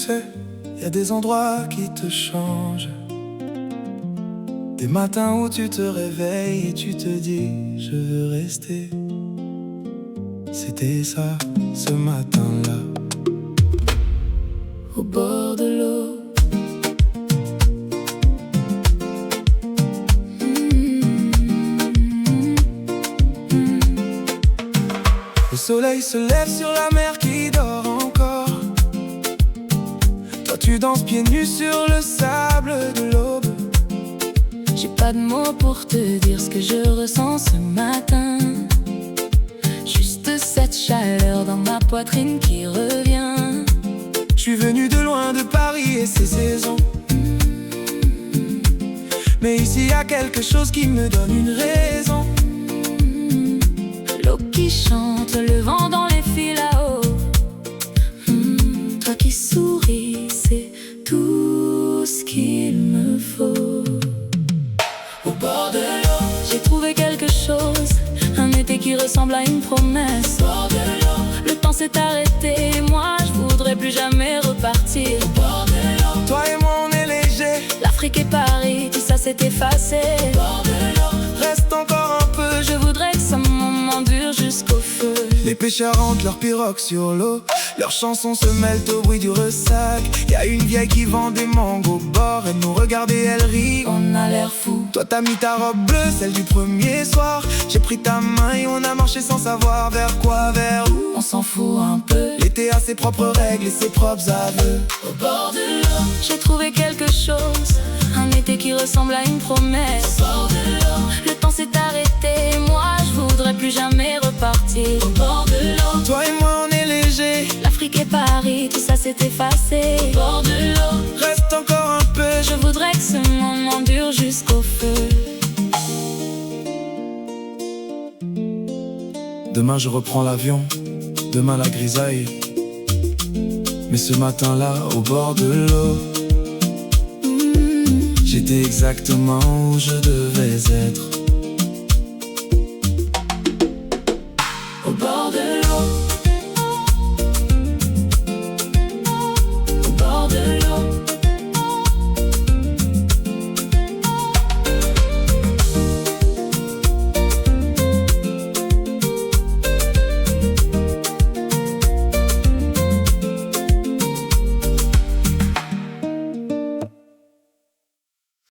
sais, y a des endroits qui te changent. Des matins où tu te réveilles et tu te dis je veux rester. C'était ça, ce matin-là, au bord de l'eau. Le soleil se lève sur la mer qui dort encore. Toi tu danses pieds nus sur le sable de l'aube. J'ai pas de mots pour te dire ce que je ressens ce matin. Juste cette chaleur dans ma poitrine qui revient. Je suis venu de loin de Paris et ses saisons. Mais ici y a quelque chose qui me donne une raison. L'eau qui chante, le vent dans les fils là-haut. Toi qui souris, c'est tout ce qu'il me faut. Au bord de l'eau, j'ai trouvé quelque chose. Un été qui ressemble à une promesse. Au bord de l'eau, le temps s'est arrêté. Moi je voudrais plus jamais repartir. Au bord de l'eau, Toi et moi on est léger. l'Afrique et Paris, tout ça s'est effacé. Au bord de l'eau, Reste encore un peu. je voudrais que ce moment dure jusqu'au feu. Les pêcheurs rentrent leurs pirogues sur l'eau. Leurs chansons se mêlent au bruit du ressac. Y a une vieille qui vend des mangues au bord. Elle nous regarde et elle rit. On a l'air fou. Toi t'as mis ta robe bleue, celle du premier soir. J'ai pris ta main et on a marché sans savoir vers quoi, vers où. On s'en fout un peu. L'été a ses propres règles et ses propres aveux. Au bord de l'eau, j'ai trouvé quelque chose. Un été qui ressemble à une promesse. Au bord de l'eau, le temps s'est arrêté. Moi je voudrais plus jamais repartir. Au bord de l'eau, Toi et moi on est léger. l'Afrique et Paris, tout ça s'est effacé. Au bord de l'eau, Reste encore un peu. je voudrais que ce moment dure jusqu'au feu. Demain je reprends l'avion, demain la grisaille. Mais ce matin-là, au bord de l'eau, j'étais exactement où je devais être.